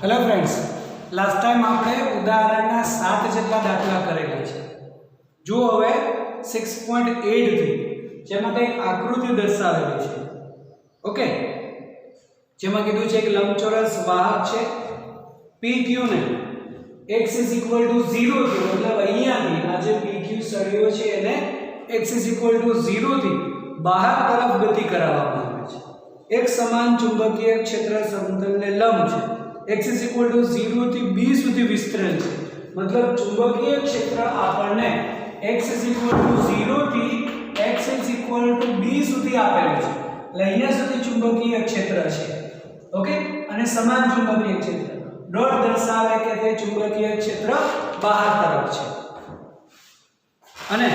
Hello friends, last time आपणे उदाहरणना 7 જેટલા દાખલા કરેલા છે। જો હવે 6.8 થી જેમાં કંઈક આકૃતિ દર્શાવેલી છે। ઓકે, જેમાં કીધું છે કે લંબચોરસ વાહક છે PQ ને x = 0 થી मतलब અહીંયાથી આ જે PQ સળિયો છે એને x = 0 થી બહાર તરફ ગતિ કરાવવામાં આવે છે। એક સમાન ચુંબકીય ક્ષેત્ર સમતલને લંબ છે। x = 0 થી b સુધી વિસ્તરેલ છે। मतलब चुंबकीय क्षेत्र આપણને x = 0 થી x = b સુધી આપેલું છે। એટલે અહીંયા સુધી ચુંબકીય ક્ષેત્ર છે। ઓકે, અને સમાન ચુંબકીય ક્ષેત્ર ડોટ દર્શાવે કે તે ચુંબકીય ક્ષેત્ર બહાર તરફ છે। અને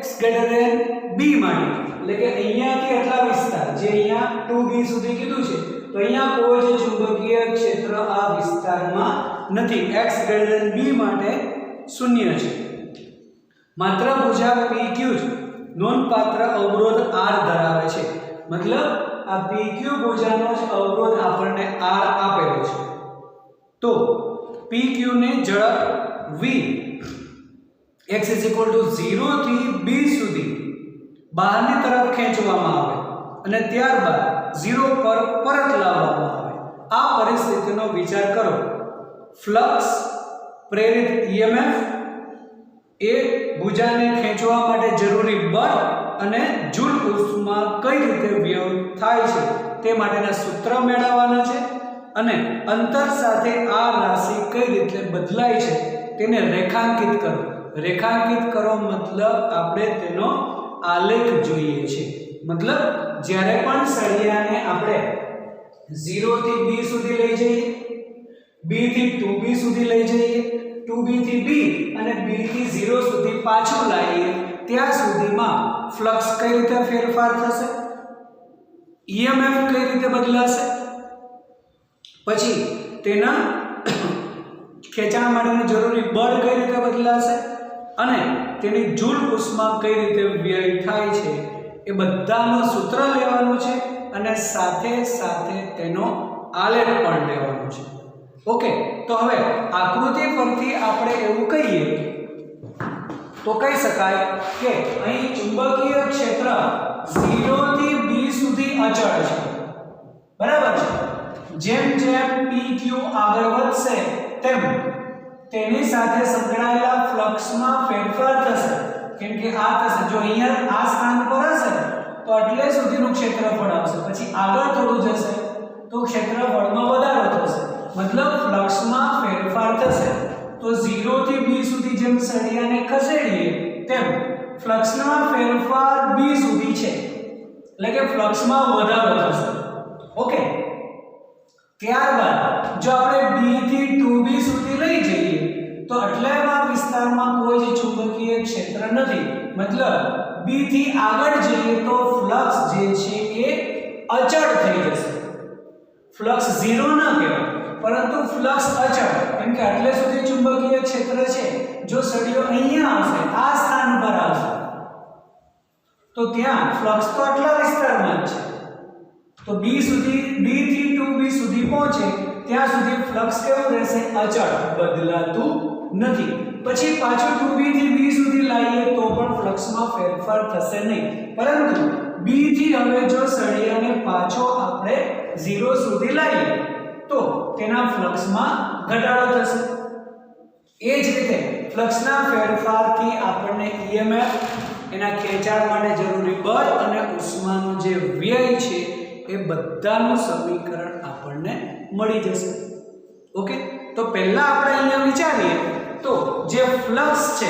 x > b માટે એટલે કે અહીંયાથી આટલા વિસ્તાર જે અહીંયા 2b સુધી કીધું છે तो અહીંયા કોઈ જ ચુંબકીય ક્ષેત્ર આ વિસ્તારમાં નથી। x > b માટે શૂન્ય છે। માત્ર ભુજા PQ જ નોંધપાત્ર અવરોધ R ધરાવે છે। मतलब આ PQ ભુજાનો જ અવરોધ આપણને R આપેલો છે। તો PQ ને ઝડપ v x = 0 થી b સુધી બહારની તરફ ખેંચવામાં આવે અને ત્યારબાદ 0 પર પરત લાવવામાં આવે। આ પરિસ્થિતિનો વિચાર કરો। ફ્લક્સ પ્રેરિત EMF એ ભુજાને ખેંચવા માટે જરૂરી બળ અને જૂલ ઉષ્મા કઈ રીતે વ્યય થાય છે તે માટેના સૂત્ર મેળવવાના છે અને અંતર સાથે આ રાશિ કઈ રીતે બદલાય છે તેને રેખાંકિત કરો। રેખાંકિત કરો मतलब આપણે તેનો આલેખ જોઈએ છે। मतलब જ્યારે પણ સળિયાને આપણે 0 થી b સુધી લઈ જઈએ, b થી 2b સુધી લઈ જઈએ, 2b થી b અને b થી 0 સુધી પાછું લાવીએ ત્યાં સુધીમાં ફ્લક્સ કઈ રીતે ફેરફાર થશે, EMF કઈ રીતે બદલાશે, પછી તેના ખેંચાણ માટેનું જરૂરી બળ કઈ રીતે બદલાશે અને તેની જૂલ ઉષ્મા કઈ રીતે વ્યય થાય છે એ બધાનું સૂત્ર લેવાનું છે અને સાથે સાથે તેનો આલેખ પણ લેવાનો છે। ઓકે, તો હવે આકૃતિ પરથી આપણે એવું કહીએ તો કહી શકાય કે અહીં ચુંબકીય ક્ષેત્ર 0 થી b સુધી અચળ છે। બરાબર છે। જેમ જેમ PQ આગળ વધશે તેમ તેની સાથે સંકળાયેલા ફ્લક્સમાં ફેરફાર થશે। કેમ કે આ થશે, જો અહીંયા આ સ્થાન પર હશે તો એટલે સુધીનું ક્ષેત્રફળ આવશે, પછી આગળ થોડું જશે તો ક્ષેત્રફળમાં વધારો થશે। मतलब ફ્લક્સમાં ફેરફાર થશે। તો 0 થી b સુધી જેમ સળિયાને ખસેડીએ તેમ ફ્લક્સમાં ફેરફાર b સુધી છે, એટલે કે ફ્લક્સમાં વધારો થશે। ઓકે, ત્યારબાદ જો આપણે b થી 2b સુધી લઈ જઈએ तो આટલામાં વિસ્તારમાં કોઈ જ ચુંબકીય ક્ષેત્ર નથી। मतलब b થી આગળ જઈએ તો ફ્લક્સ જે છે એ અચળ થઈ જશે। ફ્લક્સ 0 ન કહેવાય પરંતુ ફ્લક્સ અચળ, કેમ કે આટલે સુધી ચુંબકીય ક્ષેત્ર છે। જો સળિયો અહીંયા આવશે, આ સ્થાન પર આવશે તો ત્યાં ફ્લક્સ તો આટલા વિસ્તારમાં જ છે। તો b થી 2b સુધી પહોંચે ત્યાં સુધી ફ્લક્સ કેવું રહેશે, અચળ, બદલાતું નથી। પછી પાછું 2b થી b સુધી લાવીએ તો પણ ફ્લક્સમાં ફેરફાર થશે નહીં, પરંતુ b થી હવે જો સળિયાને પાછો આપણે 0 સુધી લાવીએ તો તેના ફ્લક્સમાં ઘટાડો થશે। એ જ રીતે ફ્લક્સના ફેરફારથી આપણને EMF, એના ખેંચાણ માટે જરૂરી બળ અને ઉષ્માનો જે વ્યય છે એ બધાનું સમીકરણ આપણને મળી જશે। ઓકે, તો પહેલા આપણે અહીંયા વિચારીએ તો જે ફ્લક્સ છે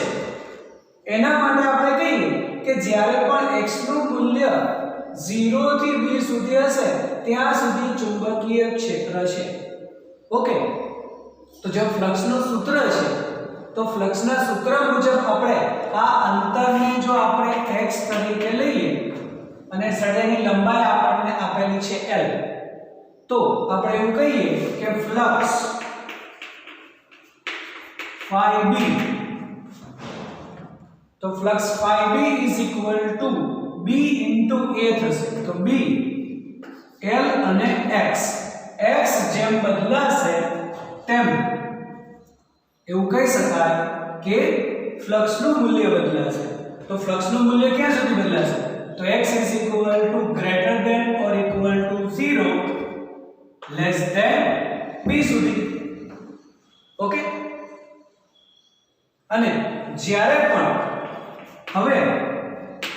એના માટે આપણે કહીએ કે જ્યારે પણ x નું મૂલ્ય 0 થી b સુધી હશે ત્યાં સુધી ચુંબકીય ક્ષેત્ર છે। ઓકે, તો જો ફ્લક્સનું સૂત્ર છે તો ફ્લક્સના સૂત્ર મુજબ આપણે આ અંતરને જો આપણે x તરીકે લઈએ અને સળિયાની લંબાઈ આપણને આપેલી છે l, તો આપણે એવું કહીએ કે ફ્લક્સ phi b, તો flux phi b = b * a થશે। તો b l અને x, f x જેમ બદલાશે તેમ એવું કહી શકાય કે ફ્લક્સનું મૂલ્ય બદલાશે. તો ફ્લક્સનું મૂલ્ય ક્યાં સુધી બદલાશે? તો x greater than or equal to 0 less than b સુધી. ઓકે, અને જ્યારે પણ હવે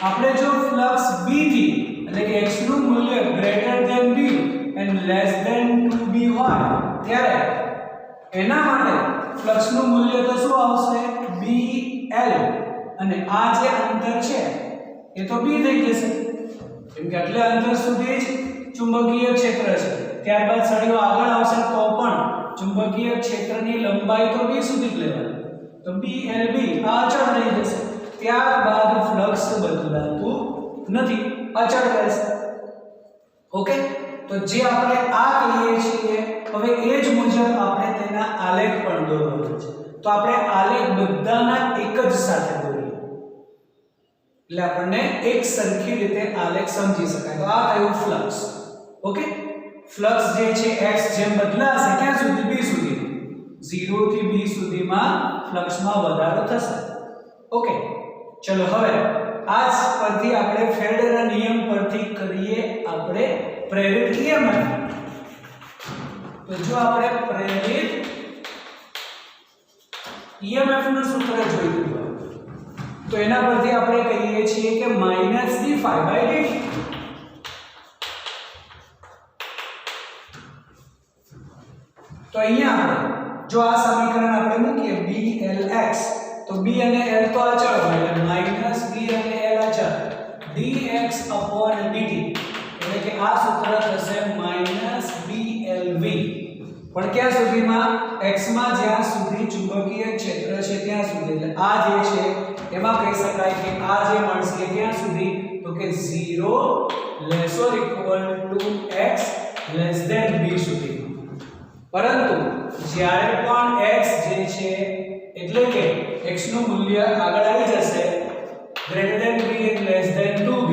આપણે જો ફ્લક્સ b થી એટલે કે x નું મૂલ્ય greater than b and less than 2b હોય ત્યારે એના માટે ફ્લક્સ નું મૂલ્ય તો શું આવશે? bl. અને આ જે અંતર છે એ તો b થઈ જશે કેમ કે આટલે અંતર સુધી જ ચુંબકીય ક્ષેત્ર છે. ત્યારબાદ સળિયો આગળ આવશે તો પણ ચુંબકીય ક્ષેત્રની લંબાઈ તો b સુધી જ લેવાની. તો blb આ અચળ રહી જશે. ત્યારબાદ ફ્લક્સ બદલાતું નથી, અચળ રહેશે. ઓકે, તો જે આપણે આ કહીએ છીએ હવે એ જ મુજબ આપણે તેના આલેખ પણ દોરવાનો છે. તો આપણે આલેખ બધાના એક જ સાથે દોરીએ એટલે આપણને એક સરખી રીતે આલેખ સમજી શકાય. તો આ થયું ફ્લક્સ. ઓકે, ફ્લક્સ જે છે x જેમ બદલાશે ક્યાં સુધી? b સુધી. 0 થી b સુધીમાં ફ્લક્સમાં વધારો થશે. ઓકે, ચલો હવે આજ પરથી આપણે ફેરાડેના નિયમ પરથી કરીએ આપણે પ્રેરિત EMF. તો જો આપણે પ્રેરિત EMF નું સૂત્ર જોયું તો એના પરથી આપણે કહીએ છીએ કે -d∅dt. તો અહીંયા આપણે જો આ સમીકરણ આપણે મૂકીએ blx તો b અને l તો અચળ હોય એટલે -b અને l અચળ dx/dt એટલે કે આ સૂત્ર થશે -blv. પણ ક્યાં સુધીમાં? x માં જ્યાં સુધી ચુંબકીય ક્ષેત્ર છે ત્યાં સુધી. એટલે આ જે છે એમાં કહી શકાય કે આ જે મળશે ક્યાં સુધી? તો કે 0 ≤ x < b સુધી. પરંતુ જ્યારે પણ x જે છે એટલે કે x નું મૂલ્ય આગળ આવી જશે greater than b and less than 2b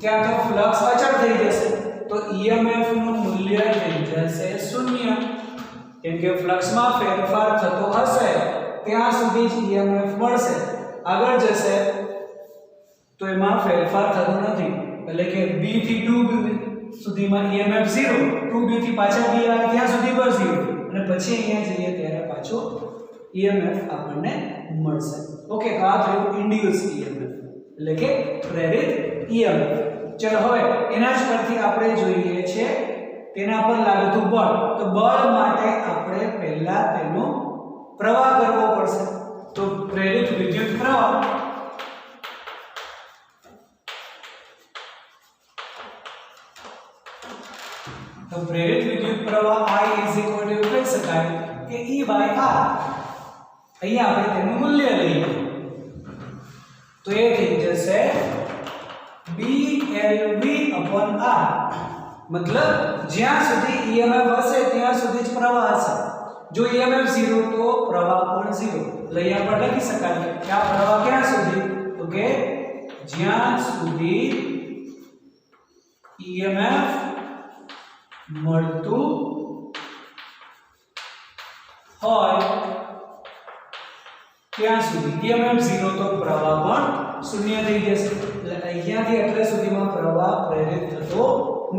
ત્યાં તો ફ્લક્સ અચળ થઈ જશે. તો EMF નું મૂલ્ય થઈ જશે 0 કેમ કે ફ્લક્સમાં ફેરફાર થતો હશે ત્યાં સુધી જ EMF મળશે. આગળ જશે તો એમાં ફેરફાર થતો નથી એટલે કે b થી 2b સુધીમાં EMF 0, 2b થી પાછા b આવે ત્યાં સુધી પર 0 અને પછી અહીંયા જઈએ ત્યારે પાછો EMF આપણને મળશે. ઓકે, તો આ થયું ઇન્ડ્યુસ EMF એટલે કે પ્રેરિત EMF. ચલો હવે એના જ પરથી આપણે જોઈએ છે તેના પર લાગતું બળ. તો બળ માટે આપણે પહેલા તેનો પ્રવાહ કરવો પડશે. તો પ્રેરિત વિદ્યુત પ્રવાહ તો પ્રેરિત વિદ્યુત પ્રવાહ I એવું કહી શકાય કે E/R. અહીંયા આપણે તેનું મૂલ્ય લઈએ તો એ થઈ જશે blv/R. મતલબ જ્યાં સુધી EMF હશે ત્યાં સુધી જ પ્રવાહ હશે. જો EMF 0 તો પ્રવાહ પણ 0. એટલે અહીંયા પર લખી શકાય કે આ પ્રવાહ ક્યાં સુધી? તો કે જ્યાં સુધી EMF મળતું હોય ત્યાં સુધી. EMF 0 તો પ્રવાહ પણ 0 થઈ જશે. એટલે અહીંયાથી એટલે સુધીમાં પ્રવાહ પ્રેરિત થતો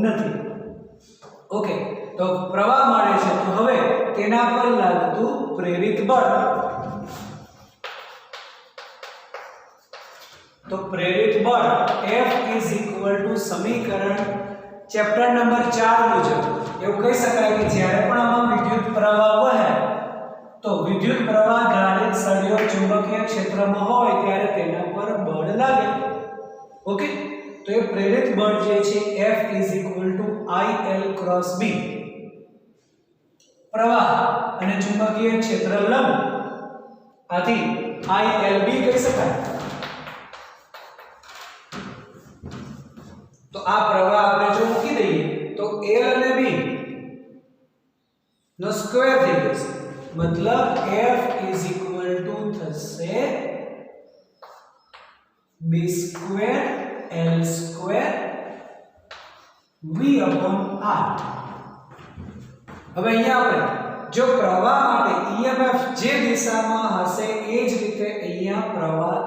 નથી. ઓકે, તો પ્રવાહ મળે છે તો હવે તેના પર લાગતું પ્રેરિત બળ. તો પ્રેરિત બળ F સમીકરણ ચેપ્ટર નંબર 4 મુજબ એવું કહી શકાય કે જ્યારે પણ આમાં વિદ્યુત પ્રવાહ વહે તો વિદ્યુત પ્રવાહ ધારિત સળિયો ચુંબકીય ક્ષેત્રમાં હોય ત્યારે તેના પર બળ લાગે. ઓકે, તો એ પ્રેરિત બળ જે છે F IL × B. પ્રવાહ અને ચુંબકીય ક્ષેત્ર લંબ આથી ILB કહી શકાય. તો આ પ્રવાહ આપણે જો મૂકી દઈએ તો L અને B નો સ્ક્વેર થઈ જશે. મતલબ F થશે B² L² V/R. હવે અહીંયા આપણે જો પ્રવાહ માટે EMF જે દિશામાં હશે એ જ રીતે અહીંયા પ્રવાહ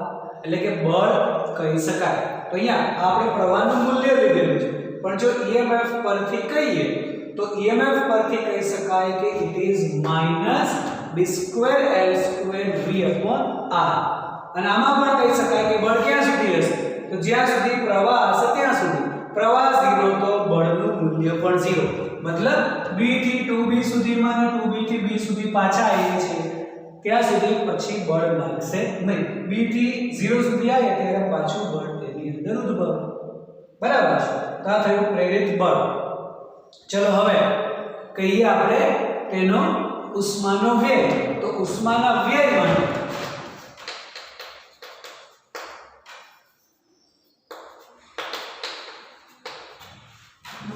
એટલે કે બળ કહી શકાય. તો અહીંયા આપણે પ્રવાહનું મૂલ્ય લીધેલું છે, પણ જો EMF પરથી કહીએ તો EMF પરથી કહી શકાય કે it is -d2L2V/r. અને આમાં પણ કહી શકાય કે બળ ક્યાં સુધી હશે? તો જ્યાં સુધી પ્રવાહ હશે ત્યાં સુધી. પ્રવાહ 0 તો બળનું મૂલ્ય પણ 0. મતલબ B થી 2B સુધીમાં અને 2B થી B સુધી પાછા આવીએ છીએ ત્યાં સુધી પછી બળ લાગશે નહીં. B થી 0 સુધી આવે ત્યારે પાછું બળ તેની અંદર ઉદ્ભવે. બરાબર છે? તો આ થયું પ્રેરિત બળ. ચલો હવે કહીએ આપણે તેનો ઉષ્માનો વેગ. તો ઉષ્માના વેગ માટે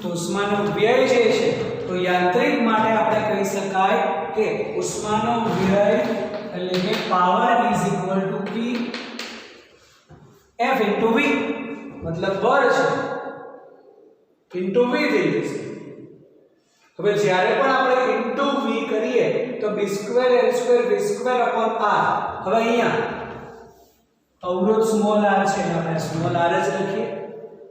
તો ઉષ્માનો વ્યય જે છે તો યાંત્રિક માટે આપણે કહી શકાય કે ઉષ્માનો વ્યય એટલે કે power is equal to P F into V. મતલબ બળ છે into V થઈ જશે. હવે જ્યારે પણ આપણે into V કરીએ તો b2L2V2/r. હવે અહીંયા અવરોધ સ્મોલ r છે એટલે આપણે સ્મોલ r જ લખીએ.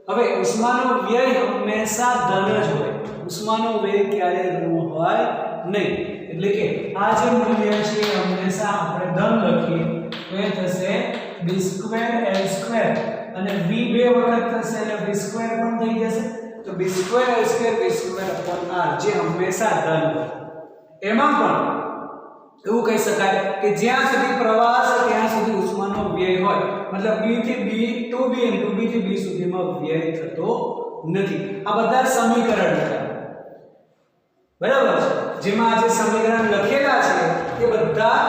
હવે ઉષ્માનો વ્યય હંમેશા ધન જ હોય. ઉષ્માનો વેગ ક્યારે ઋણ હોય નહીં. એટલે કે આ જે મૂલ્ય છે હંમેશા આપણે ધન લખીએ તો એ થશે b2L2 અને v બે વખત થશે એટલે v2 પણ થઈ જશે. તો b2L2V2/r જે હંમેશા ધન હોય. એમાં પણ એવું કહી શકાય કે જ્યાં સુધી પ્રવાહ હશે ત્યાં સુધી ઉષ્માનો વ્યય હોય. મતલબ B થી B to B અને B થી B સુધીમાં વ્યય થતો નથી. આ બધા સમીકરણ હતા. બરાબર છે? જેમાં આ જે સમીકરણ લખેલા છે એ બધા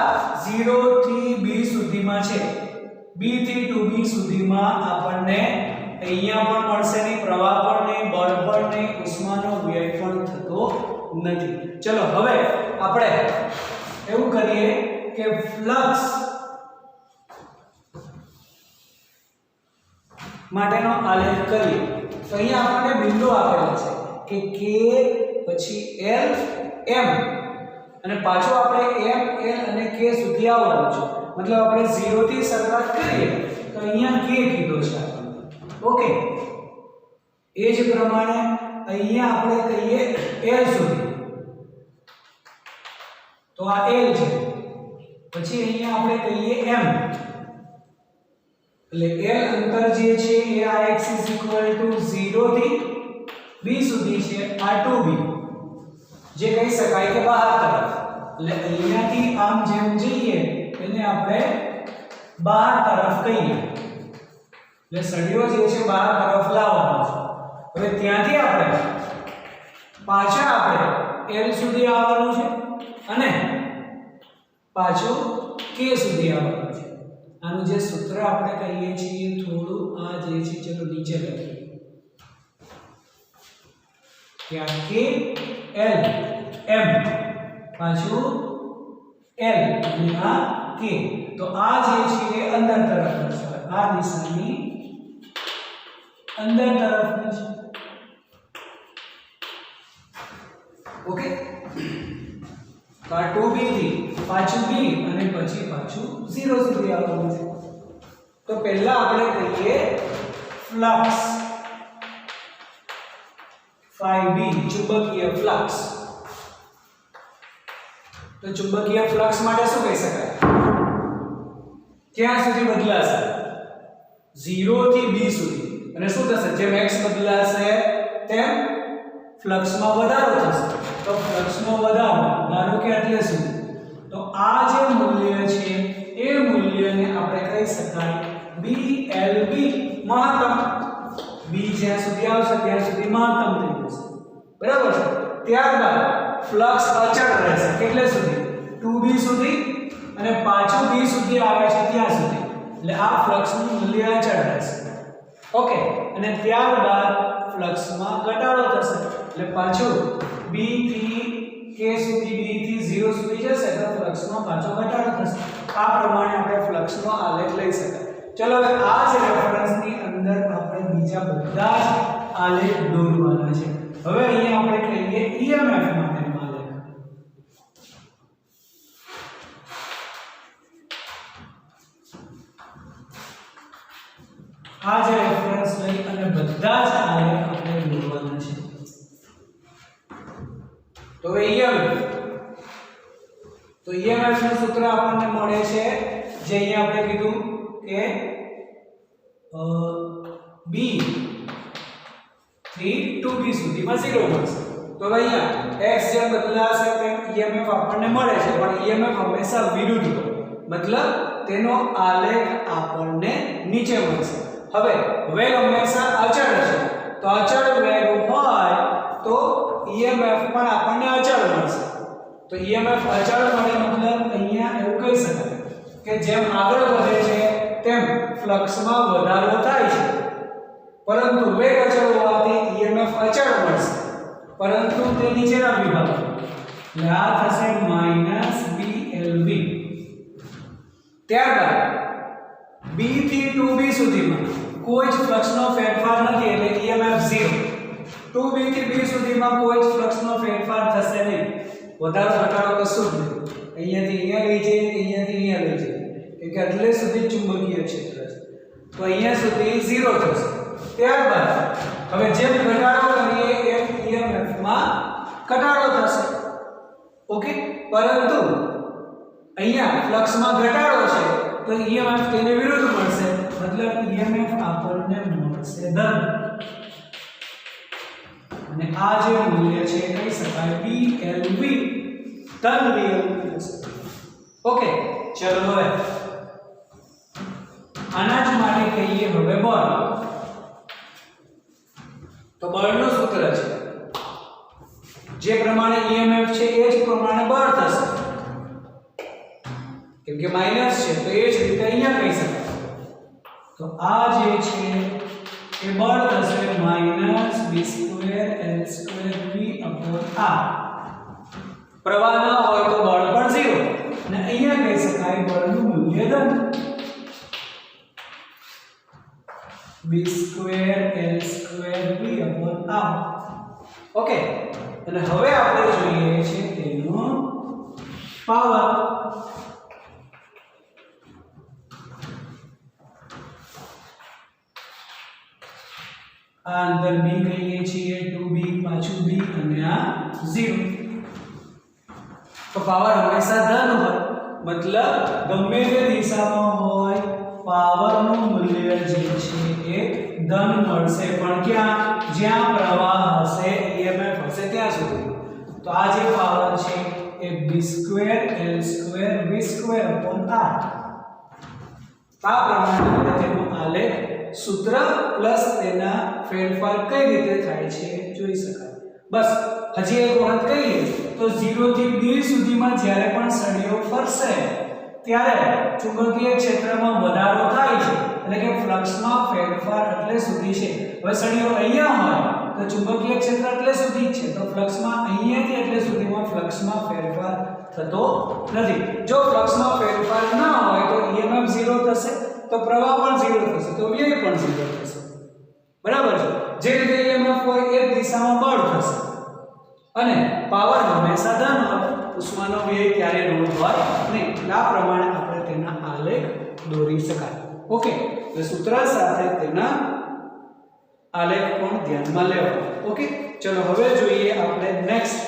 0 થી B સુધીમાં છે. B થી 2B સુધીમાં આપણને અહીંયા પણ મળશે નહીં, પ્રવાહ પણ નહીં, બળ પણ નહીં, ઉષ્માનો વ્યય પણ થતો નથી. ચલો હવે આપણે એવું કરીએ કે ફ્લક્સ માટેનો આલેખ કરીએ. તો અહીંયા આપણને બિંદુ આપેલા છે કે K પછી L M અને પાછો આપણે M L અને K સુધી આવવાનું છે. મતલબ આપણે 0 થી શરૂઆત કરીએ તો અહીંયા K કીધો છે આપણને. ઓકે, એ જ પ્રમાણે અહીંયા આપણે કહીએ L સુધી તો આ L છે. પછી અહીંયા આપણે કહીએ M એટલે L અંતર જે છે એ આ x = 0 થી B સુધી છે. આ 2B જે કહી શકાય કે બહાર તરફ. એટલે અહીંયાથી આમ જેમ જઈએ એને આપણે બહાર તરફ કહીએ. એટલે સળિયો જે છે બહાર તરફ લાવવાનો છે. હવે ત્યાંથી આપણે પાછા આપણે L સુધી આવવાનું છે અને પાછું K સુધી આવવાનું છે. આનું જે સૂત્ર આપણે કહીએ છીએ થોડું આ જે છે ચલો નીચે લખીએ કે આ K L M પાછું L અને આ K. તો આ જે છે એ અંદર તરફનું છે. આ દિશાની અંદર તરફની છે. ઓકે, તો આ 2B થી પાછું B અને પછી પાછું 0 સુધી આવવાનું છે. તો પહેલા આપણે કહીએ ફ્લક્સ phi b ચુંબકીય ફ્લક્સ. તો ચુંબકીય ફ્લક્સ માટે શું કહી શકાય? ક્યાં સુધી બદલાશે? 0 થી B સુધી. અને શું થશે? જેમ x બદલાશે તેમ ફ્લક્સમાં વધારો થશે. તો ફ્લક્સનો વધારો ધારો કે એટલે સુધી. તો આ જે મૂલ્ય છે એ મૂલ્યને આપણે કહી શકાય BLB મહત્તમ. B જ્યાં સુધી આવશે ત્યાં સુધી મહત્તમ થઈ જશે. બરાબર છે? ત્યારબાદ ફ્લક્સ અચળ રહેશે. કેટલે સુધી? 2B સુધી અને પાછું B સુધી આવે છે ત્યાં સુધી. એટલે આ ફ્લક્સનું મૂલ્ય અચળ રહેશે. ઓકે, અને ત્યારબાદ ફ્લક્સમાં ઘટાડો થશે. એટલે પાછું B થી K સુધી, B થી 0 સુધી જશે તો ફ્લક્સમાં પાછો ઘટાડો થશે. આ પ્રમાણે આપણે ફ્લક્સનો આલેખ લઈ શકાય. ચલો હવે આ જ રેફરન્સની અંદર આપણે બીજા બધા જ આલેખ દોરવાના છે. હવે અહીંયા આપણે કહીએ EMF માટેનો આલેખ. આ જે રેફરન્સ લઈ અને બધા જ આલેખ આપણે દોરવાના છે. તો EMF નું સૂત્ર આપણને મળે છે જે અહીંયા આપણે કીધું કે B થી 2B સુધીમાં 0 મળશે. તો અહીંયા x જેમ બદલાશે તેમ EMF આપણને મળે છે, પણ EMF હંમેશા વિરુદ્ધ હોય, મતલબ તેનો આલેખ આપણને નીચે મળશે. હવે વેગ હંમેશા અચળ છે, તો અચળ વેગ હોય તો EMF પણ આપણને અચળ મળશે. તો EMF અચળ મળે મતલબ અહીંયા એવું કહી શકાય કે જેમ આગળ વધે છે તેમ ફ્લક્સમાં વધારો થાય છે, પરંતુ વેગ અચળ હોવાથી EMF અચળ મળશે, પરંતુ તે નીચેના વિભાગમાં. એટલે આ થશે -BLV. ત્યારબાદ B થી 2B સુધીમાં કોઈ જ ફ્લક્સનો ફેરફાર નથી, એટલે EMF 0. 2B થી B સુધીમાં કોઈ જ ફ્લક્સનો ફેરફાર થશે નહીં, વધારો ઘટાડો કશું જ નહીં. અહીંયાથી અહીંયા લઈ જઈએ, અહીંયાથી અહીંયા લઈ જઈએ, કેમ કે એટલે સુધી ચુંબકીય ક્ષેત્ર છે, તો અહીંયા સુધી 0 થશે. ત્યારબાદ હવે જેમ ઘટાડો કરીએ એમ EMF માં ઘટાડો થશે. ઓકે, પરંતુ અહીંયા ફ્લક્સમાં ઘટાડો છે તો EMF તેને વિરુદ્ધ મળશે, મતલબ EMF આપણને મળશે ધન. અને આ જે મૂલ્ય છે કહી શકાય BLV, ધન BLV થશે. ઓકે, ચલો હવે આના જ માટે કહીએ હવે બળ. તો બળનું સૂત્ર છે જે પ્રમાણે EMF છે એ જ પ્રમાણે બળ થશે, કેમ કે માઈનસ છે તો એ જ રીતે અહીંયા કહી શકાય. તો આ જે છે એ બળ થશે -B²L²V/r. પ્રવાહ ન હોય તો બળ પણ 0, અને અહીંયા કહી શકાય બળનું મૂલ્ય ધન B²L²V/r. ઓકે, અને હવે આપણે જોઈએ છે તેનો પાવર. આ અંતર B કહીએ છીએ, 2B, પાછું B અને આ 0. તો પાવર હંમેશા ધન હોય, મતલબ ગમે તે દિશામાં હોય પાવરનું મૂલ્ય જે છે એ ધન મળશે, પણ ક્યાં? જ્યાં પ્રવાહ હશે, EMF હશે ત્યાં સુધી. તો આ જે પાવર છે એ B²L²V²/r. આ પ્રમાણે તેનો આલેખ સૂત્ર પ્લસ તેના ફેરફાર કઈ રીતે થાય છે જોઈ શકાય. બસ હજી એક વખત કહીએ તો 0 થી B સુધીમાં જ્યારે પણ સળિયો ફરશે ત્યારે ચુંબકીય ક્ષેત્રમાં વધારો થાય છે, એટલે કે ફ્લક્સમાં ફેરફાર એટલે સુધી છે. હવે સળિયો અહીંયા હોય તો ચુંબકીય ક્ષેત્ર એટલે સુધી જ છે, તો ફ્લક્સમાં અહીંયાથી એટલે સુધીમાં ફ્લક્સમાં ફેરફાર થતો નથી. જો ફ્લક્સમાં ફેરફાર ન હોય તો EMF 0 થશે, તો પ્રવાહ પણ 0 થશે, તો વ્યય પણ 0 થશે. બરાબર છે? જે રીતે EMF હોય એ દિશામાં બળ થશે, અને પાવર હંમેશા ધન હોય, ઉષ્માનો વ્યય ક્યારે ઋણ હોય નહીં. આ પ્રમાણે આપણે તેના આલેખ દોરી શકાય. ઓકે, તો સૂત્ર સાથે તેના આલેખ પણ ધ્યાનમાં લેવા. ઓકે, ચલો હવે જોઈએ આપણે નેક્સ્ટ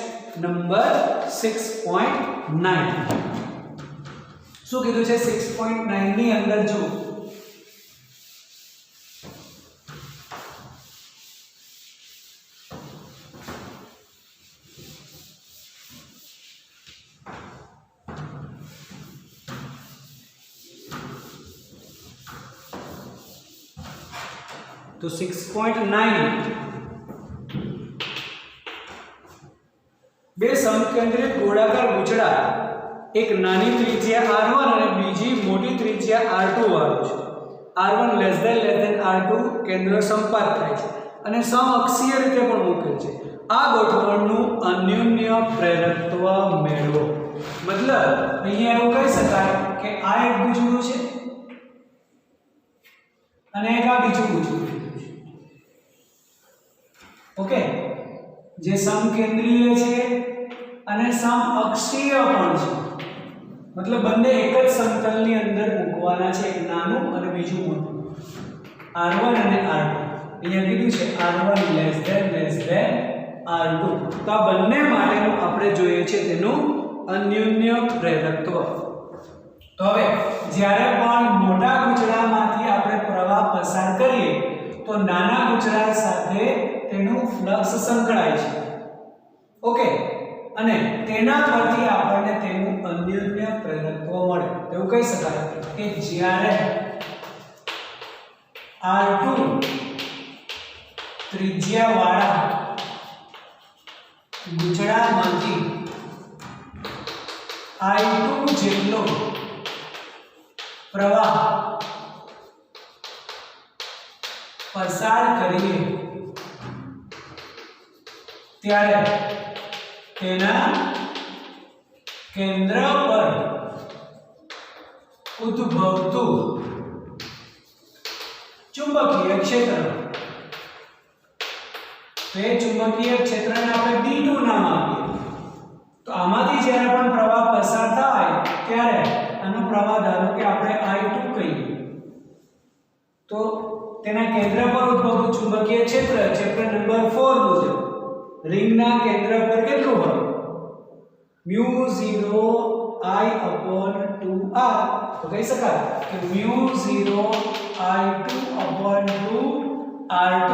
નંબર 6.9. શું કીધું છે 6.9 ની અંદર? જો तो 6.9 બે સમકેન્દ્રિત ગોળાકાર ગુચડા એક નાની ત્રિજ્યા r1 અને બીજી મોટી ત્રિજ્યા r2 વાળો છે. r1 r2 કેન્દ્ર સંપાત થાય છે અને સમઅક્ષીય રીતે પણ મૂકેલ છે. આ ગોઠવણનું અન્યોન્ય પ્રેરકત્વ મેળવો. મતલબ અહીંયા એવું કહી શકાય કે આ એક ગુચડું છે અને એક આ બીજું ગુચડું છે. ઓકે, જે સમકેન્દ્રીય છે અને સમઅક્ષીય પણ છે, મતલબ બંને એક જ સમતલની અંદર મૂકવાના છે, એક નાનું અને બીજું મોટું. R1 અને R2 અહીંયા કીધું છે R1 R2 તો આ બંને માટેનું આપણે જોઈએ છે તેનું અન્યોન્ય પ્રેરકત્વ તો હવે જ્યારે પણ મોટા ગુચડામાંથી આપણે પ્રવાહ પસાર કરીએ તો નાના ગુચડા સાથે તેનું ફ્લક્સ સંકળાય છે ઓકે અને તેના પરથી આપણને તેનું અન્યોન્ય પ્રેરકત્વ મળે એવું કહી શકાય કે જ્યારે R2 ત્રિજ્યાવાળા ગુચડામાંથી I2 જેટલો પ્રવાહ પસાર કરીએ ત્યારે તેના કેન્દ્ર પર ઉદ્ભવતું ચુંબકીય ક્ષેત્ર તે ચુંબકીય ક્ષેત્રને આપણે D2 નામ આપીએ તો આમાંથી જ્યારે પણ પ્રવાહ પસાર થાય ત્યારે આનો પ્રવાહ ધારો કે આપણે I2 કહીએ તો તેના કેન્દ્ર પર ઉદ્ભવતું ચુંબકીય ક્ષેત્ર ચેપ્ટર નંબર 4 મુજબ રિંગના કેન્દ્ર પર કેટલું હોય μ0 I/2r તો કહી શકાય કે μ0 I/2r2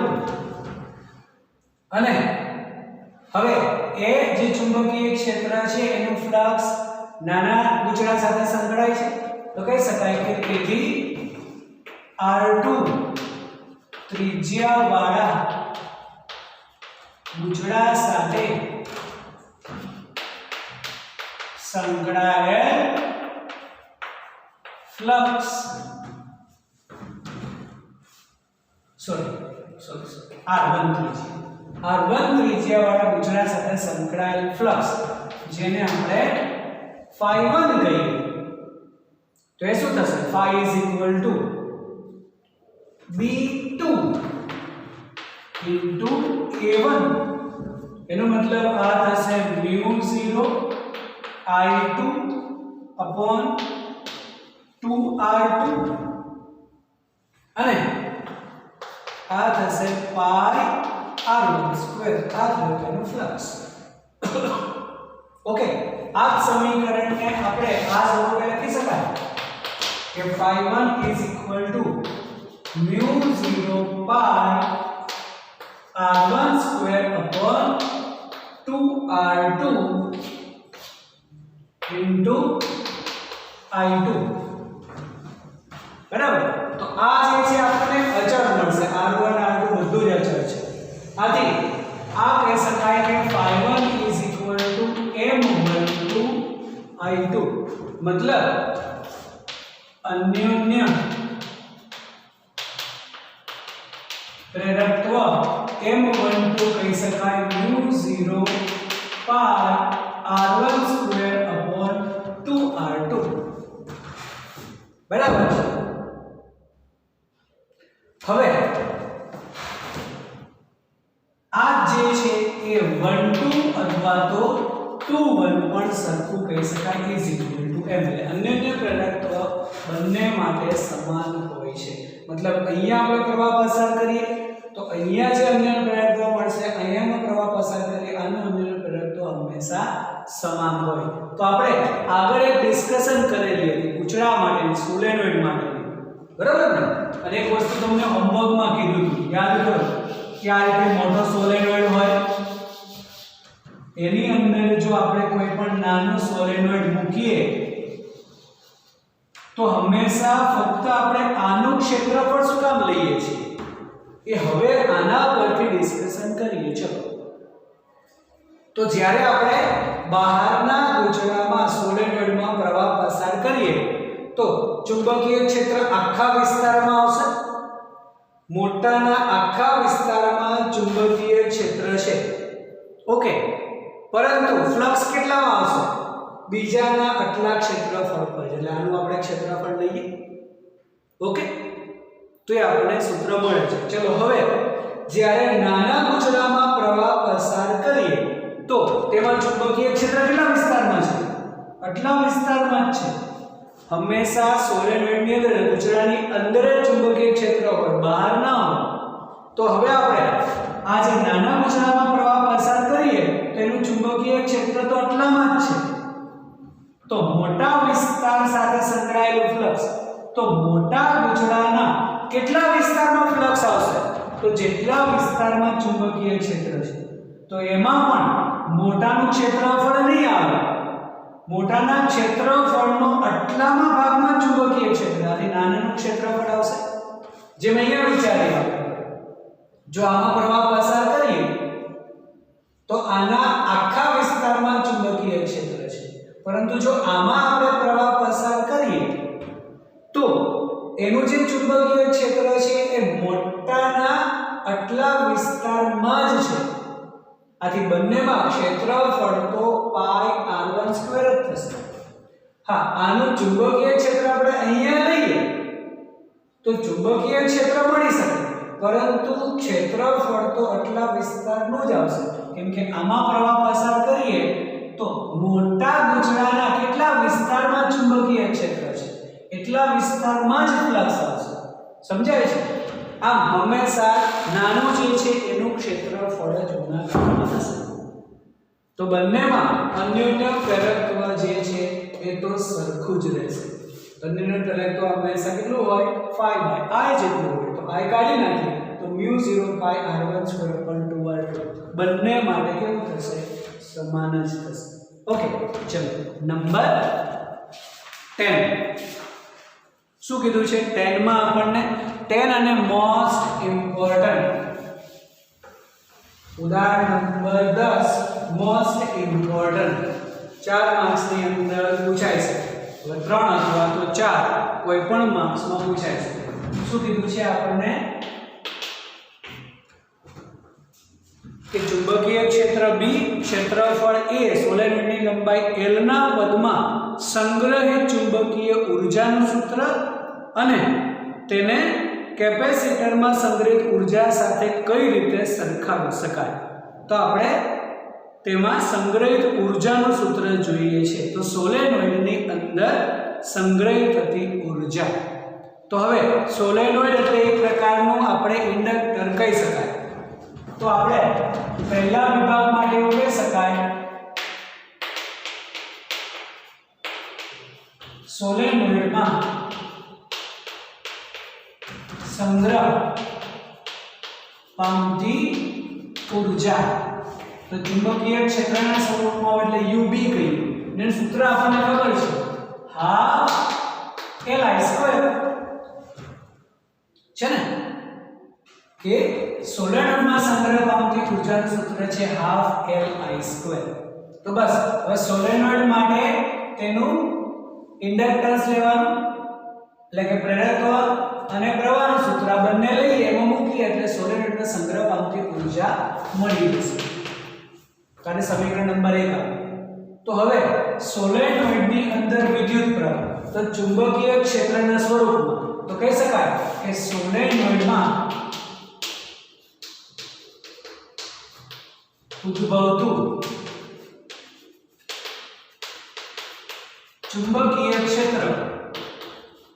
અને હવે એ જે ચુંબકીય ક્ષેત્ર છે એનું ફ્લક્સ નાના ગુચડા સાથે સંકળાય છે તો કહી શકાય કે તેથી R2 ત્રિજ્યાવાળા ગુચડા સાથે સંકળાયેલ ફ્લક્સ R1 ત્રિજ્યાવાળા ગુચડા સાથે સંકળાયેલ ફ્લક્સ જેને આપણે phi1 કહીએ તો એ શું થશે phi B2 into A1 એનો મતલબ આ થશે μ0 I2 upon 2R2 અને આ થશે pi R1 સ્ક્વેર આ થયું તેનું ફ્લક્સ ઓકે આ સમીકરણને આપણે આ સ્વરૂપે લખી શકાય કે phi1 μ0 pi R1 square upon 2R2 into I2 બરાબર તો આ જે છે આપણને અચળ મળશે R1 R2 બધું જ અચળ છે આથી આ કહી શકાય કે phi1 m1 I2 મતલબ અન્યોન્ય પ્રેરકત્વ m12 કહી શકાય μ0 pi R1 square upon 2R2 બરાબર છે હવે આ જે છે એ 1 2 અથવા તો 2 1 પણ સરખું કહી શકાય m એટલે અન્યોન્ય પ્રેરકત્વ બંને માટે સમાન હોય છે મતલબ અહીંયા આપણે પ્રવાહ પસાર કરીએ તો અહીંયા જે અન્યોન્ય પ્રેરકત્વ મળશે અહીંયાનો પ્રવાહ પસાર કરીએ આનો અન્યોન્ય પ્રેરકત્વ હંમેશા સમાન હોય તો આપણે આગળ એક ડિસ્કશન કરેલી હતી ગુચડા માટેની સોલેનોઇડ માટેની બરાબર ને અને એક વસ્તુ તમને હોમવર્કમાં કીધું હતું યાદ કરો કે આ રીતે મોટો સોલેનોઇડ હોય એની અંદર જો આપણે કોઈ પણ નાનો સોલેનોઇડ મૂકીએ તો હંમેશા ફક્ત આપણે આનું ક્ષેત્રફળ શું કામ લઈએ છીએ એ હવે આના પરથી ડિસ્કશન કરીએ ચલો તો જ્યારે આપણે બહારના ગુચડામાં સોલેનોઇડમાં પ્રવાહ પસાર કરીએ તો ચુંબકીય ક્ષેત્ર આખા વિસ્તારમાં આવશે મોટાના આખા વિસ્તારમાં ચુંબકીય ક્ષેત્ર છે ઓકે પરંતુ ફ્લક્સ કેટલામાં આવશે બીજાના આટલા ક્ષેત્રફળ પર એટલે આનું આપણે ક્ષેત્રફળ લઈએ ઓકે તો એ આપણને સૂત્ર મળે છે ચલો હવે જ્યારે નાના ગુચડામાં પ્રવાહ પસાર કરીએ તો તેમાં ચુંબકીય ક્ષેત્ર કેટલા વિસ્તારમાં છે આટલા વિસ્તારમાં જ છે હંમેશા સોલેનોઇડની અંદર ગૂંચળાની અંદર જ ચુંબકીય ક્ષેત્ર હોય, બહાર ના હોય. તો હવે આપણે આ જે નાના ગૂંચળામાં પ્રવાહ પસાર કરીએ તો એનું ચુંબકીય ક્ષેત્ર તો આટલામાં જ છે. તો મોટા વિસ્તાર સાથે સંકળાયેલું ફ્લક્સ, તો મોટા ગૂંચળાના કેટલા વિસ્તારમાં ફ્લક્સ આવશે? તો જેટલા વિસ્તારમાં ચુંબકીય ક્ષેત્ર છે. તો એમાં પણ મોટાનું ક્ષેત્રફળ નહીં આવે. મોટાના ક્ષેત્રફળનો આટલામાં ભાગમાં ચુંબકીય ક્ષેત્ર, આથી નાનાનું ક્ષેત્રફળ આવશે. જેમ અહીંયા વિચારીએ આપણે, જો આમાં પ્રવાહ પસાર કરીએ તો આના આખા વિસ્તારમાં ચુંબકીય ક્ષેત્ર છે, પરંતુ જો આમાં આપણે પ્રવાહ પસાર કરીએ તો એનું જે ચુંબકીય ક્ષેત્ર છે એ મોટાના આટલા વિસ્તારમાં જ છે. આથી બંનેમાં ક્ષેત્રફળ તો πr1² જ થશે. હા, આનું ચુંબકીય ક્ષેત્ર આપણે અહીંયા લઈએ તો ચુંબકીય ક્ષેત્ર મળી શકે, પરંતુ ક્ષેત્રફળ તો આટલા વિસ્તારનું જ આવશે, કેમ કે આમાં પ્રવાહ પસાર કરીએ તો મોટા ગૂંચળાના કેટલા વિસ્તારમાં ચુંબકીય ક્ષેત્ર છે એટલા વિસ્તારમાં જ ફ્લક્સ આવશે. સમજાય છે? આમ હંમેશા નાનું જે છે એનું ક્ષેત્રફળ જ ગુણાકારમાં થશે. તો બંનેમાં અન્યોન્ય પ્રેરકત્વ જે છે એ તો સરખું જ રહેશે. અન્યોન્ય પ્રેરકત્વ હંમેશા કેટલું હોય? phi/i જેટલું હોય. તો i કાઢી નાખીએ તો μ0 πr1² 2r2 બંને માટે કેવું થશે? સમાન જ થશે. ઓકે, ચલો નંબર 10. શું કીધું છે? 10 માં આપણને 10 અને મોસ્ટ ઇમ્પોર્ટન્ટ, ઉદાહરણ નંબર 10 મોસ્ટ ઇમ્પોર્ટન્ટ 4 માર્ક્સની અંદર પૂછાય છે. હવે 3 અથવા તો 4 કોઈ પણ માર્ક્સમાં પૂછાય છે. શું કીધું છે આપણને? કે ચુંબકીય ક્ષેત્ર B, ક્ષેત્રફળ A, સોલેનોઇડની લંબાઈ L ના પદમાં સંગ્રહિત ચુંબકીય ઊર્જાનું સૂત્ર અને તેને કેપેસિટરમાં સંગ્રહિત ઊર્જા સાથે કઈ રીતે સરખાવી શકાય. તો આપણે તેમાં સંગ્રહિત ઊર્જાનું સૂત્ર જોઈએ છે. તો સોલેનોઇડની અંદર સંગ્રહિત થતી ઊર્જા. તો હવે સોલેનોઇડ એટલે એક પ્રકારનું આપણે ઇન્ડક્ટર કહી શકાય. તો આપણે પહેલા વિભાગ માટે એવું કહી શકાય, સોલેનોઇડમાં સંગ્રહ પામતી ઊર્જા. તો ચુંબકીય ક્ષેત્રના સ્વરૂપમાં એટલે UB કહીએ. એનું સૂત્ર આપણને ખબર છે, ½ Li² છે ને, કે સોલેનોઇડમાં સંગ્રહ પામતી ઊર્જાનું સૂત્ર છે ½ Li². તો બસ હવે સોલેનોઇડ માટે તેનું ઇન્ડક્ટન્સ લેવાનું, એટલે કે પ્રેરકત્વ અને પ્રવાહનું સૂત્ર બંને લઈએ, એમાં મૂકીએ એટલે સોલેનોઇડમાં સંગ્રહ પામતી ઊર્જા મળી જશે. કારણ સમીકરણ નંબર 1 આવે. તો હવે સોલેનોઇડની અંદર વિદ્યુત પ્રવાહ, તો ચુંબકીય ક્ષેત્રના સ્વરૂપમાં તો કહી શકાય કે સોલેનોઇડમાં ઉદ્ભવતું ચુંબકીય ક્ષેત્ર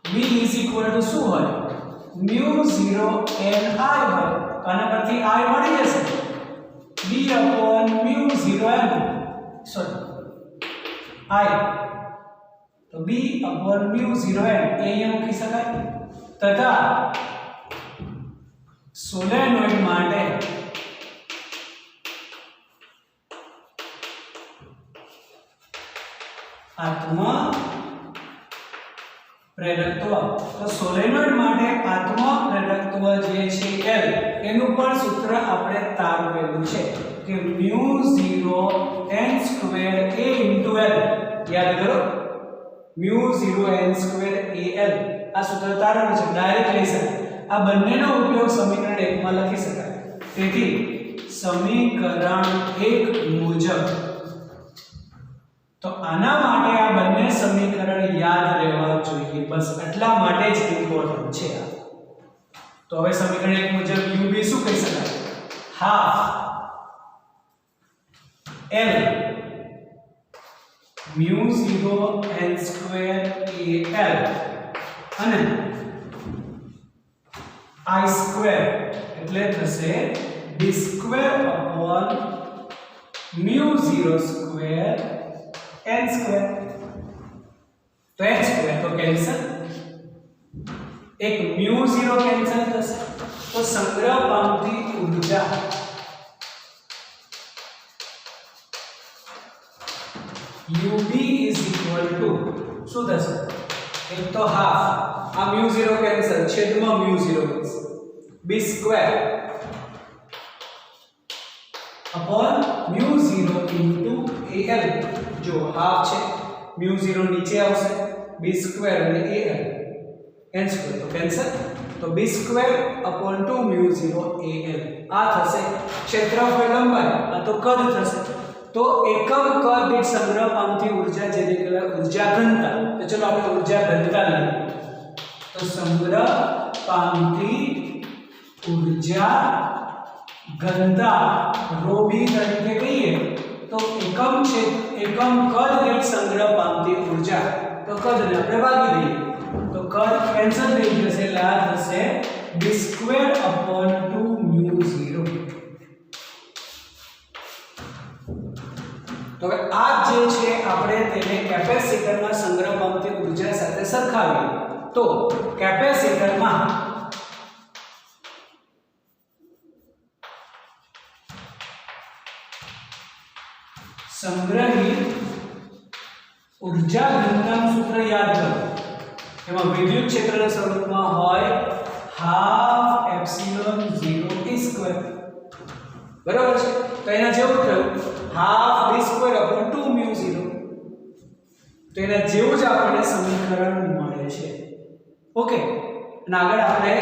B શું હોય? μ0 Ni હોય. આના પરથી I મળી જશે. B/μ0 n, સોરી I, તો B/μ0 n એ અહીંયા મૂકી શકાય. તથા સોલેનોઇડ માટે આત્મ પ્રેરકત્વ, તો સોલેનોઇડ માટે આત્મ પ્રેરકત્વ જે છે L, એનું પણ સૂત્ર આપણે તારવેલું છે કે μ0 n² A * L. યાદ કરો, μ0 n² Al આ સૂત્ર તારવેલું છે, ડાયરેક્ટ લઈ શકાય. આ બંનેનો ઉપયોગ સમીકરણ 1 માં લખી શકાય. તેથી સમીકરણ 1 મુજબ, તો આના માટે આ બંને સમીકરણ યાદ રહેવા જોઈએ. બસ એટલા માટે જ ઇમ્પોર્ટન્ટ છે આ. તો હવે સમીકરણ 1 મુજબ UB શું કહી શકાય? ½ L mu 0 n square al અને I સ્ક્વેર એટલે થશે b square upon mu 0 square n square. તો n સ્ક્વેર તો કેન્સલ, એક mu 0 કેન્સલ થશે, તો સંગ્રહ પામતી ઊર્જા UB is equal to શું થશે? એક તો હાફ, આ mu 0 કેન્સલ, છેદમાં mu 0 થશે, b square upon mu 0 into al. જો હાફ છે, mu 0 નીચે આવશે, b સ્ક્વેર અને al, n સ્ક્વેર તો કેન્સલ, તો b square upon 2 mu 0 al. આ થશે ક્ષેત્રફળ લંબાઈ, આ તો કદ થશે. તો એકમ કદ દીઠ સંગ્રહ પામતી ઊર્જા જેને કહેવાય ઊર્જા ઘનતા. તો ચલો આપણે ઊર્જા ઘનતા લઈએ. તો સંગ્રહ પામતી ઊર્જા ઘનતા ρb તરીકે કહીએ તો એકમ કદ દીઠ સંગ્રહ પામતી ઊર્જા. તો કદને આપણે ભાગી દઈએ, તો કદ કેન્સલ થઈ જશે, એટલે આ થશે b સ્ક્વેર upon 2 mu 0. તો હવે આ જે છે આપણે તેને કેપેસિટરમાં સંગ્રહ પામતી ઊર્જા સાથે સરખાવીએ. તો કેપેસિટરમાં સંગ્રહિત ઊર્જા ઘનતાનું સૂત્ર યાદ કરો. એમાં વિદ્યુત ક્ષેત્રના સ્વરૂપમાં હોય હાફ એપ્સિલોન 0 e સ્ક્વેર. બરાબર છે? તો એના જેવું થયું half b square upon 2 mu 0. તો એના જેવું જ આપણને સમીકરણ મળે છે. ઓકે, અને આગળ આપણે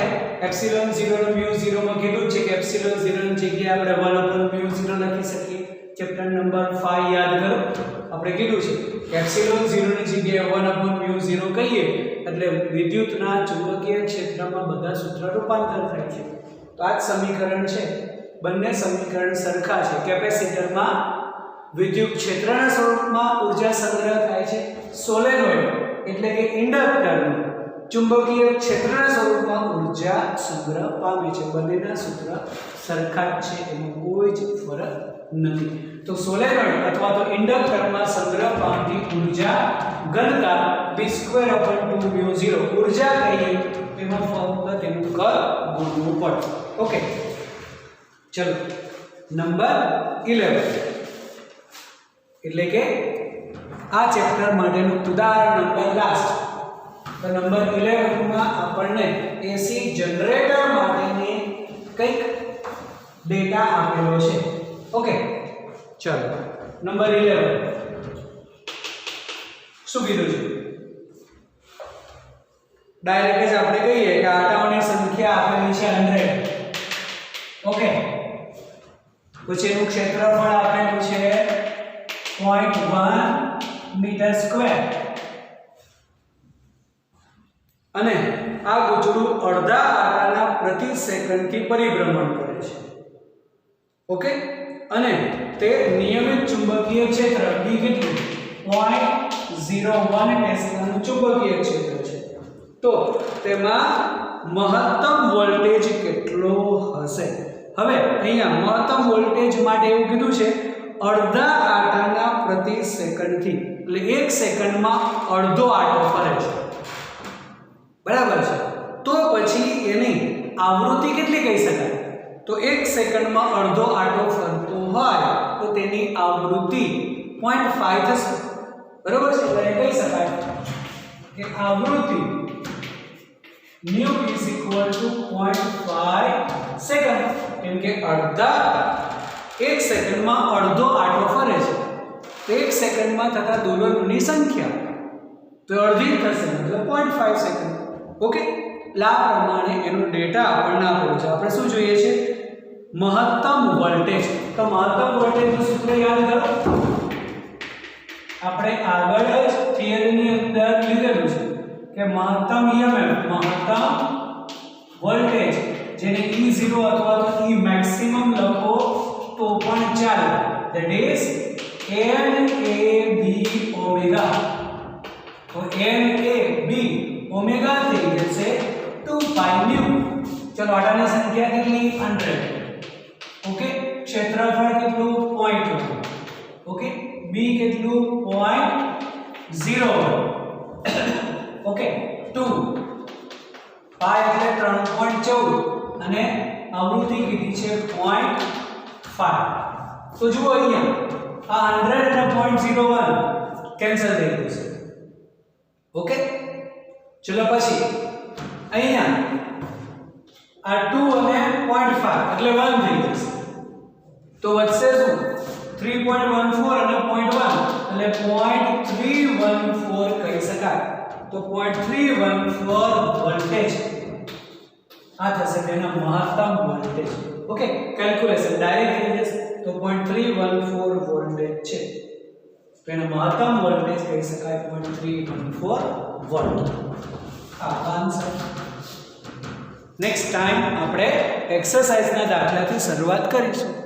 એપ્સિલોન 0 ને mu 0 માં કીધું છે કે એપ્સિલોન 0 ની જગ્યાએ આપણે 1 upon mu 0 લખી શકીએ. ચેપ્ટર નંબર 5 યાદ કરો, આપણે કીધું છે કે એપ્સિલોન 0 ની જગ્યાએ 1 upon mu 0 કહીએ એટલે વિદ્યુતના ચુંબકીય ક્ષેત્રમાં બધા સૂત્ર રૂપાંતર થાય છે. તો આ જ સમીકરણ છે. બંને સમીકરણ સરખા છે. કેપેસિટરમાં વિદ્યુત ક્ષેત્રના સ્વરૂપમાં ઊર્જા સંગ્રહ થાય છે. સોલેનોઇડ એટલે કે ઇન્ડક્ટરમાં ચુંબકીય ક્ષેત્રના સ્વરૂપમાં ઊર્જા સંગ્રહ પામે છે. બંનેના સૂત્ર સરખા જ છે, એમાં કોઈ જ ફરક નથી. તો સોલેનોઇડ અથવા તો ઇન્ડક્ટરમાં સંગ્રહ પામતી ઊર્જા ઘનતા b સ્ક્વેર upon 2 mu 0 ઊર્જા કહીએ એમાં ફક્ત તેનું કદ ગુણવું પડે. ઓકે, ચલો નંબર 11 એટલે કે આ ચેપ્ટર માટેનું ઉદાહરણ નંબર લાસ્ટ. તો નંબર 11 માં આપણને AC જનરેટર માટેની કંઈક ડેટા આપેલો છે. ઓકે, ચલો નંબર 11 શું કીધું છે? ડાયરેક્ટ જ આપણે કહીએ કે આટાઓની સંખ્યા આપેલી છે 100. ઓકે, પછી એનું ક્ષેત્રફળ આપેલું છે 0.1 મીટર સ્ક્વેર અને આ ગુજરું અડધા આટાના પ્રતિ સેકન્ડથી પરિભ્રમણ કરે છે. ઓકે, અને તે નિયમિત ચુંબકીય ક્ષેત્ર B કેટલું 0.01 ટેસ્લાનું ચુંબકીય ક્ષેત્ર છે. તો તેમાં મહત્તમ વોલ્ટેજ કેટલો હશે? હવે અહીંયા મહત્તમ વોલ્ટેજ માટે એવું કીધું છે અડધા આટાના પ્રતિ સેકન્ડથી, એટલે 1 સેકન્ડમાં અડધો આટો ફરે છે. બરાબર છે? તો પછી એની આવૃત્તિ કેટલી કહી શકાય? તો 1 સેકન્ડમાં અડધો આટો ફરતો હોય તો તેની આવૃત્તિ 0.5 થશે. બરાબર છે? એટલે કહી શકાય કે આવૃત્તિ nu is equal to 0.5 second. કેમ કે અડધા 1 સેકન્ડમાં અડધો આટો ફરે છે, તો 1 સેકન્ડમાં થતા દોલનોની સંખ્યા તો અડધી થશે, મતલબ 0.5 સેકન્ડ. ઓકે, આ પ્રમાણે એનો ડેટા આપણને આપેલો છે. આપણે શું જોઈએ છે? મહત્તમ વોલ્ટેજ. તો મહત્તમ વોલ્ટેજનું સૂત્ર યાદ કરો. આપણે આગળ જ થિયરીની અંદર લીધેલું છે કે મહત્તમ EMF મહત્તમ વોલ્ટેજ જેને E0 અથવા તો E મેક્સિમમ લખો તો પણ ચાલે, ધેટ ઇઝ NABωT. ચલો આડાની સંખ્યા કેટલી 100 ઓકે ક્ષેત્રફળ કેટલું 0.1 ઓકે b કેટલું 0.01 ઓકે 2 પાઈ એટલે 3.14 અને આવૃત્તિ કીધી છે 0.5 તો જુઓ અહીંયા આ 100 અને 0.01 કેન્સલ થઈ ગયું છે ઓકે ચલો પછી અહીંયા આ 2 અને 0.5 એટલે 1 થઈ જશે તો વધશે શું 3.14 અને 0.1 એટલે 0.314 કહી શકાય તો 0.314 વોલ્ટેજ આ થશે તેનો મહત્તમ વોલ્ટેજ ઓકે કેલ્ક્યુલેશન ડાયરેક્ટ થઈ જશે તો 0.314 વોલ્ટેજ છે તો એનો મહત્તમ વોલ્ટેજ કહી શકાય 0.314 વોલ્ટ આ આન્સર નેક્સ્ટ ટાઈમ આપણે એક્સરસાઇઝના દાખલાથી શરૂઆત કરીશું